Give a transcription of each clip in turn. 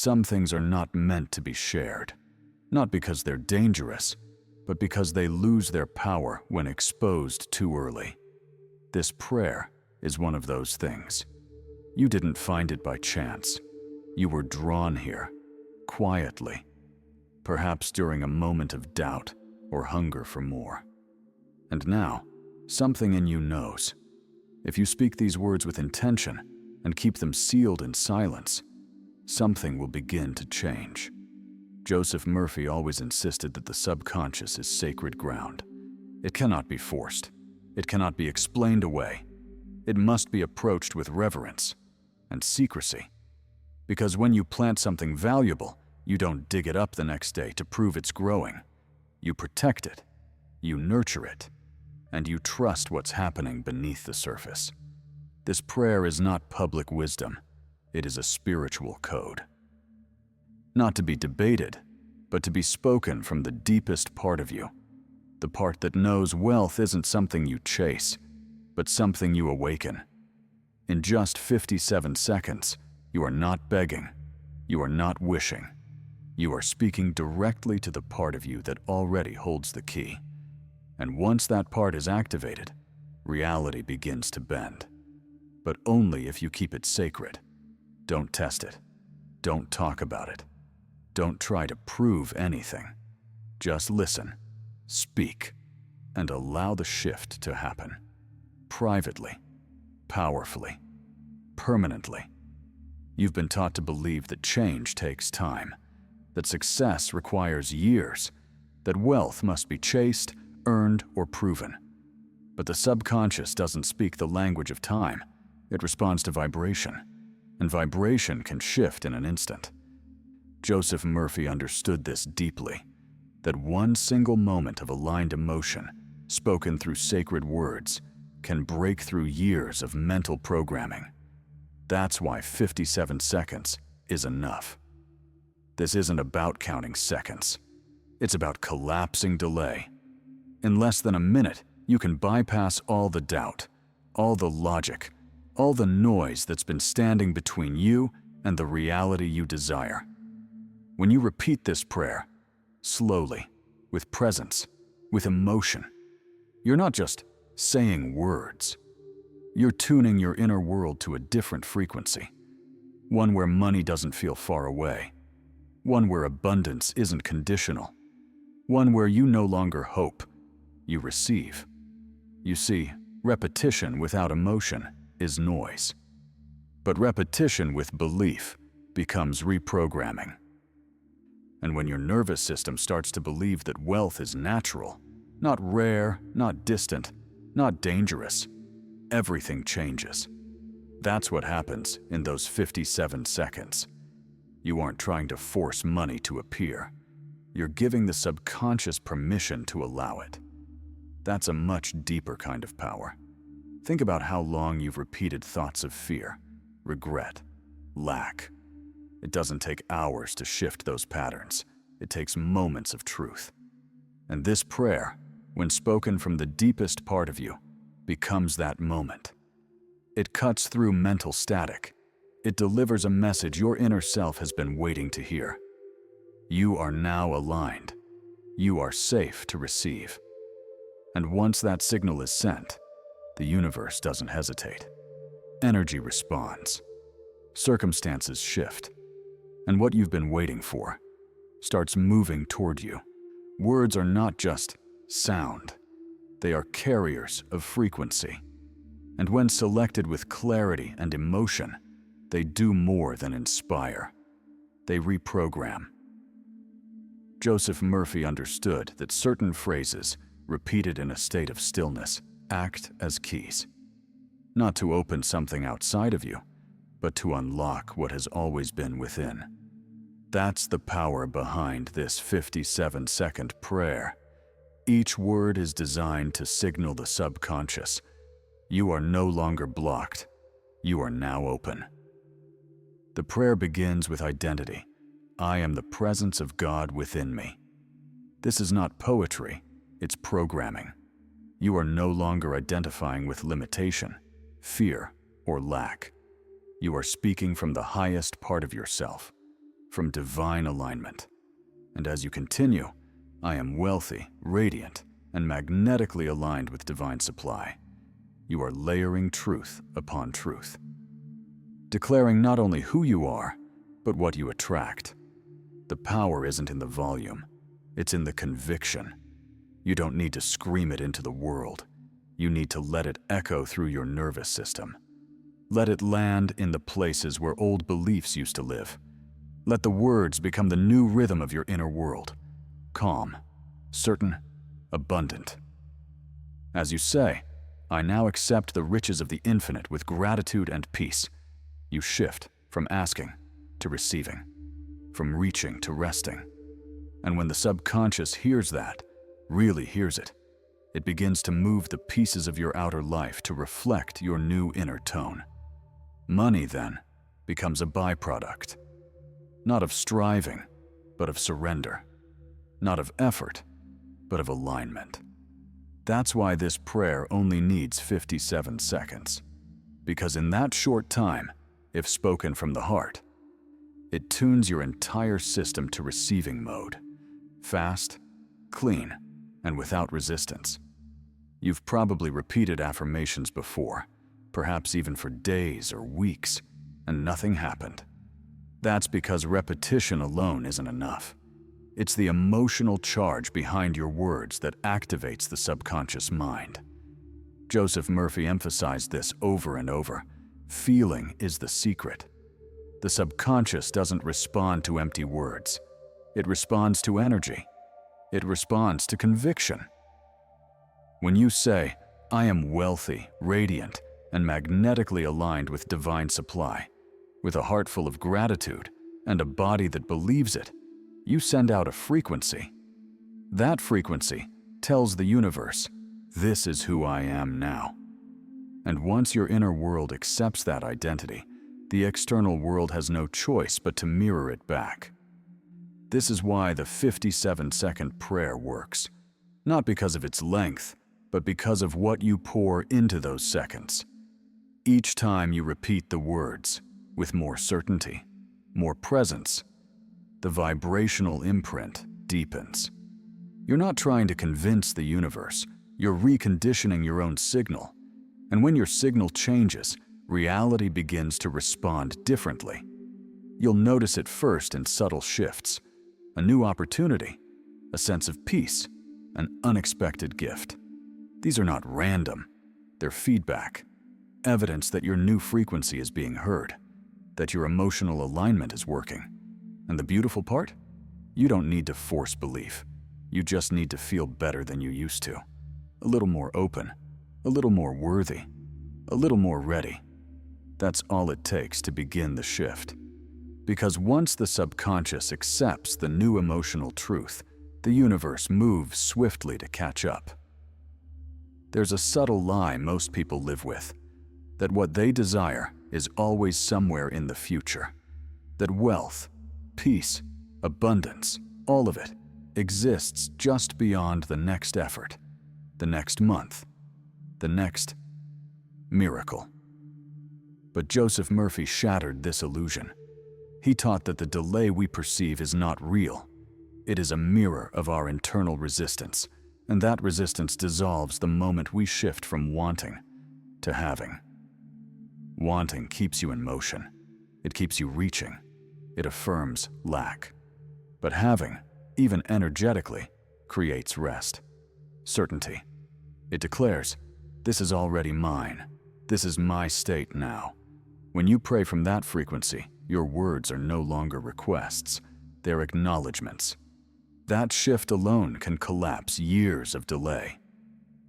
some things are not meant to be shared, not because they're dangerous, but because they lose their power when exposed too early. This prayer is one of those things. You didn't find it by chance. You were drawn here, quietly, perhaps during a moment of doubt or hunger for more. And now, something in you knows. If you speak these words with intention and keep them sealed in silence, something will begin to change. Joseph Murphy always insisted that the subconscious is sacred ground. It cannot be forced. It cannot be explained away. It must be approached with reverence and secrecy. Because when you plant something valuable, you don't dig it up the next day to prove it's growing. You protect it, you nurture it, and you trust what's happening beneath the surface. This prayer is not public wisdom. It is a spiritual code. Not to be debated, but to be spoken from the deepest part of you, the part that knows wealth isn't something you chase, but something you awaken. In just 57 seconds, you are not begging, you are not wishing. You are speaking directly to the part of you that already holds the key. And once that part is activated, reality begins to bend. But only if you keep it sacred. Don't test it. Don't talk about it. Don't try to prove anything. Just listen, speak, and allow the shift to happen. Privately, powerfully, permanently. You've been taught to believe that change takes time, that success requires years, that wealth must be chased, earned, or proven. But the subconscious doesn't speak the language of time. It responds to vibration, and vibration can shift in an instant. Joseph Murphy understood this deeply, that one single moment of aligned emotion, spoken through sacred words, can break through years of mental programming. That's why 57 seconds is enough. This isn't about counting seconds. It's about collapsing delay. In less than a minute, you can bypass all the doubt, all the logic, all the noise that's been standing between you and the reality you desire. When you repeat this prayer, slowly, with presence, with emotion, you're not just saying words. You're tuning your inner world to a different frequency, one where money doesn't feel far away, one where abundance isn't conditional, one where you no longer hope, you receive. You see, repetition without emotion is noise, but repetition with belief becomes reprogramming. And when your nervous system starts to believe that wealth is natural, not rare, not distant, not dangerous, everything changes. That's what happens in those 57 seconds. You aren't trying to force money to appear. You're giving the subconscious permission to allow it. That's a much deeper kind of power. Think about how long you've repeated thoughts of fear, regret, lack. It doesn't take hours to shift those patterns. It takes moments of truth. And this prayer, when spoken from the deepest part of you, becomes that moment. It cuts through mental static. It delivers a message your inner self has been waiting to hear. You are now aligned. You are safe to receive. And once that signal is sent, the universe doesn't hesitate. Energy responds. Circumstances shift. And what you've been waiting for starts moving toward you. Words are not just sound. They are carriers of frequency. And when selected with clarity and emotion, they do more than inspire. They reprogram. Joseph Murphy understood that certain phrases, repeated in a state of stillness, act as keys. Not to open something outside of you, but to unlock what has always been within. That's the power behind this 57-second prayer. Each word is designed to signal the subconscious. You are no longer blocked. You are now open. The prayer begins with identity. I am the presence of God within me. This is not poetry, it's programming. You are no longer identifying with limitation, fear, or lack. You are speaking from the highest part of yourself, from divine alignment. And as you continue, I am wealthy, radiant, and magnetically aligned with divine supply. You are layering truth upon truth, declaring not only who you are, but what you attract. The power isn't in the volume, it's in the conviction. You don't need to scream it into the world. You need to let it echo through your nervous system. Let it land in the places where old beliefs used to live. Let the words become the new rhythm of your inner world. Calm, certain, abundant. As you say, I now accept the riches of the infinite with gratitude and peace. You shift from asking to receiving, from reaching to resting. And when the subconscious hears that, really hears it, it begins to move the pieces of your outer life to reflect your new inner tone. Money, then, becomes a byproduct, not of striving, but of surrender, not of effort, but of alignment. That's why this prayer only needs 57 seconds, because in that short time, if spoken from the heart, it tunes your entire system to receiving mode, fast, clean, and without resistance. You've probably repeated affirmations before, perhaps even for days or weeks, and nothing happened. That's because repetition alone isn't enough. It's the emotional charge behind your words that activates the subconscious mind. Joseph Murphy emphasized this over and over. Feeling is the secret. The subconscious doesn't respond to empty words. It responds to energy. It responds to conviction. When you say, I am wealthy, radiant, and magnetically aligned with divine supply, with a heart full of gratitude and a body that believes it, you send out a frequency. That frequency tells the universe, this is who I am now. And once your inner world accepts that identity, the external world has no choice but to mirror it back. This is why the 57-second prayer works, not because of its length, but because of what you pour into those seconds. Each time you repeat the words, with more certainty, more presence, the vibrational imprint deepens. You're not trying to convince the universe, you're reconditioning your own signal. And when your signal changes, reality begins to respond differently. You'll notice it first in subtle shifts, a new opportunity, a sense of peace, an unexpected gift. These are not random, they're feedback, evidence that your new frequency is being heard, that your emotional alignment is working. And the beautiful part? You don't need to force belief. You just need to feel better than you used to. A little more open, a little more worthy, a little more ready. That's all it takes to begin the shift. Because once the subconscious accepts the new emotional truth, the universe moves swiftly to catch up. There's a subtle lie most people live with, that what they desire is always somewhere in the future, that wealth, peace, abundance, all of it exists just beyond the next effort, the next month, the next miracle. But Joseph Murphy shattered this illusion. He taught that the delay we perceive is not real. It is a mirror of our internal resistance, and that resistance dissolves the moment we shift from wanting to having. Wanting keeps you in motion. It keeps you reaching. It affirms lack. But having, even energetically, creates rest, certainty. It declares, this is already mine. This is my state now. When you pray from that frequency, your words are no longer requests, they're acknowledgments. That shift alone can collapse years of delay.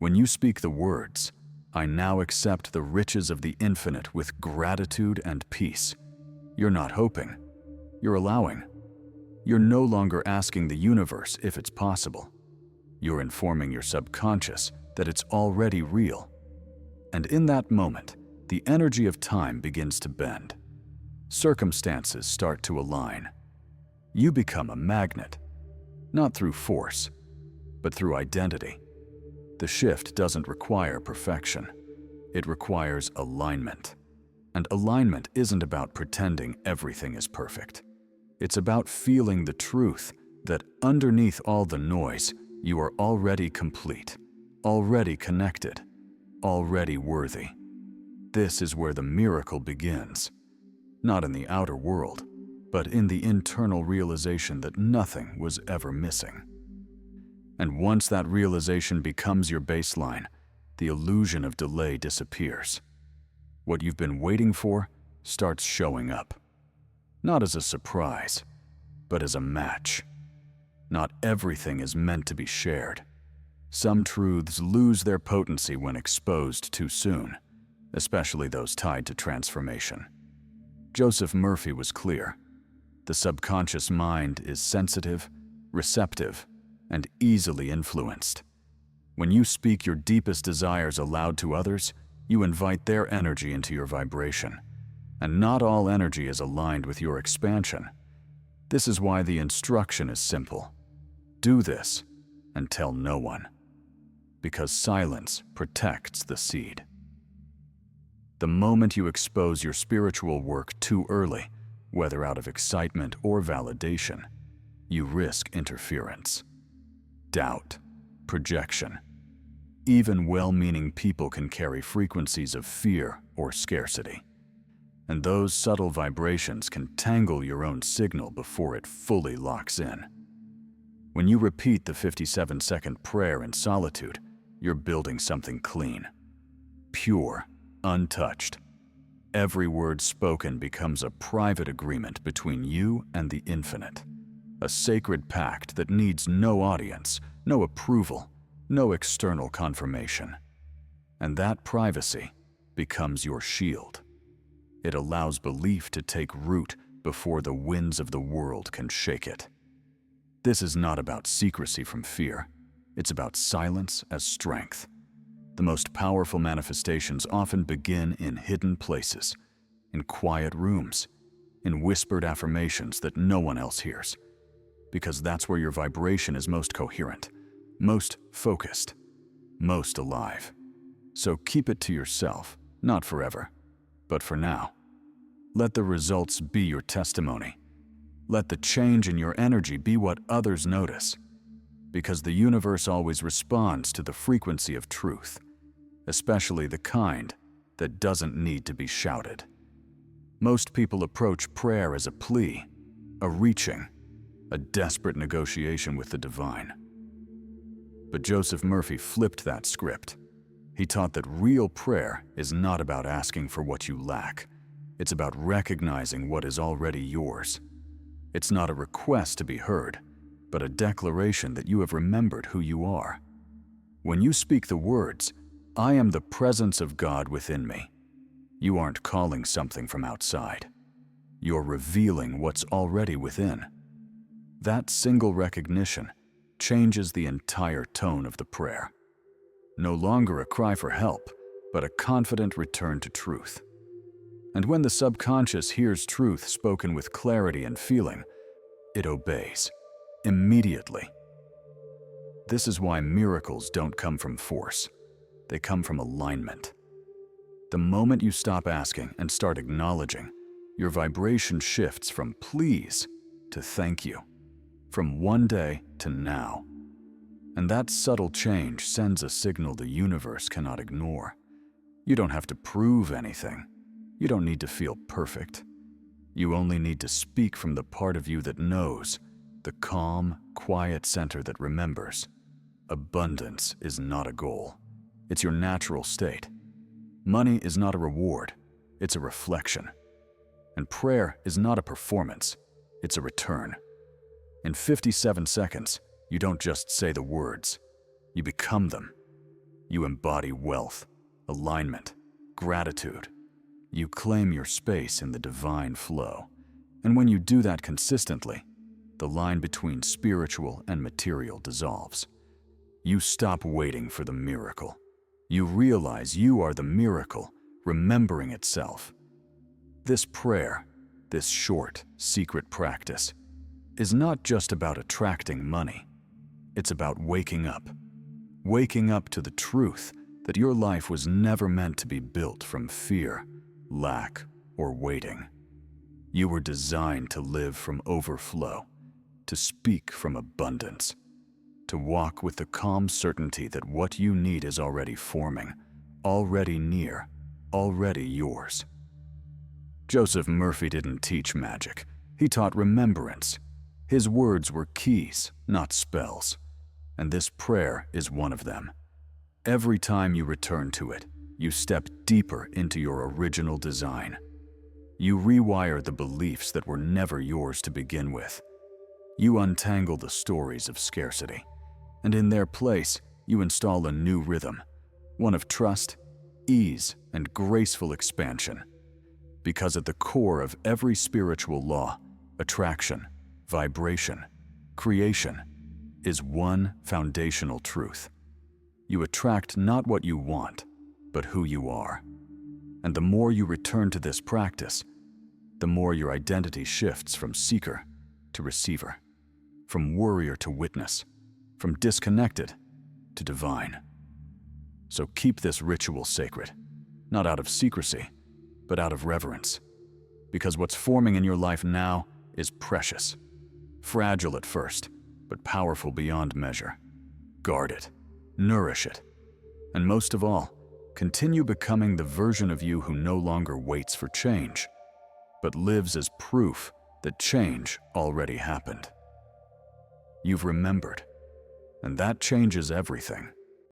When you speak the words, I now accept the riches of the infinite with gratitude and peace, you're not hoping, you're allowing. You're no longer asking the universe if it's possible. You're informing your subconscious that it's already real. And in that moment, the energy of time begins to bend. Circumstances start to align. You become a magnet, not through force, but through identity. The shift doesn't require perfection. It requires alignment. And alignment isn't about pretending everything is perfect. It's about feeling the truth that underneath all the noise, you are already complete, already connected, already worthy. This is where the miracle begins. Not in the outer world, but in the internal realization that nothing was ever missing. And once that realization becomes your baseline, the illusion of delay disappears. What you've been waiting for starts showing up. Not as a surprise, but as a match. Not everything is meant to be shared. Some truths lose their potency when exposed too soon, especially those tied to transformation. Joseph Murphy was clear. The subconscious mind is sensitive, receptive, and easily influenced. When you speak your deepest desires aloud to others, you invite their energy into your vibration. And not all energy is aligned with your expansion. This is why the instruction is simple. Do this and tell no one. Because silence protects the seed. The moment you expose your spiritual work too early, whether out of excitement or validation, you risk interference, doubt, projection. Even well-meaning people can carry frequencies of fear or scarcity. And those subtle vibrations can tangle your own signal before it fully locks in. When you repeat the 57-second prayer in solitude, you're building something clean, pure, untouched. Every word spoken becomes a private agreement between you and the infinite, a sacred pact that needs no audience, no approval, no external confirmation. And that privacy becomes your shield. It allows belief to take root before the winds of the world can shake it. This is not about secrecy from fear. It's about silence as strength. The most powerful manifestations often begin in hidden places, in quiet rooms, in whispered affirmations that no one else hears. Because that's where your vibration is most coherent, most focused, most alive. So keep it to yourself, not forever, but for now. Let the results be your testimony. Let the change in your energy be what others notice. Because the universe always responds to the frequency of truth, especially the kind that doesn't need to be shouted. Most people approach prayer as a plea, a reaching, a desperate negotiation with the divine. But Joseph Murphy flipped that script. He taught that real prayer is not about asking for what you lack. It's about recognizing what is already yours. It's not a request to be heard, but a declaration that you have remembered who you are. When you speak the words, "I am the presence of God within me," you aren't calling something from outside. You're revealing what's already within. That single recognition changes the entire tone of the prayer. No longer a cry for help, but a confident return to truth. And when the subconscious hears truth spoken with clarity and feeling, it obeys, immediately. This is why miracles don't come from force. They come from alignment. The moment you stop asking and start acknowledging, your vibration shifts from please to thank you, from one day to now. And that subtle change sends a signal the universe cannot ignore. You don't have to prove anything. You don't need to feel perfect. You only need to speak from the part of you that knows, the calm, quiet center that remembers. Abundance is not a goal. It's your natural state. Money is not a reward. It's a reflection. And prayer is not a performance. It's a return. In 57 seconds, you don't just say the words. You become them. You embody wealth, alignment, gratitude. You claim your space in the divine flow. And when you do that consistently, the line between spiritual and material dissolves. You stop waiting for the miracle. You realize you are the miracle, remembering itself. This prayer, this short, secret practice, is not just about attracting money. It's about waking up. Waking up to the truth that your life was never meant to be built from fear, lack, or waiting. You were designed to live from overflow, to speak from abundance, to walk with the calm certainty that what you need is already forming, already near, already yours. Joseph Murphy didn't teach magic. He taught remembrance. His words were keys, not spells. And this prayer is one of them. Every time you return to it, you step deeper into your original design. You rewire the beliefs that were never yours to begin with. You untangle the stories of scarcity, and in their place, you install a new rhythm, one of trust, ease, and graceful expansion. Because at the core of every spiritual law, attraction, vibration, creation, is one foundational truth. You attract not what you want, but who you are. And the more you return to this practice, the more your identity shifts from seeker to receiver, from warrior to witness, from disconnected to divine. So keep this ritual sacred, not out of secrecy, but out of reverence. Because what's forming in your life now is precious, fragile at first, but powerful beyond measure. Guard it, nourish it, and most of all, continue becoming the version of you who no longer waits for change, but lives as proof that change already happened. You've remembered, and that changes everything.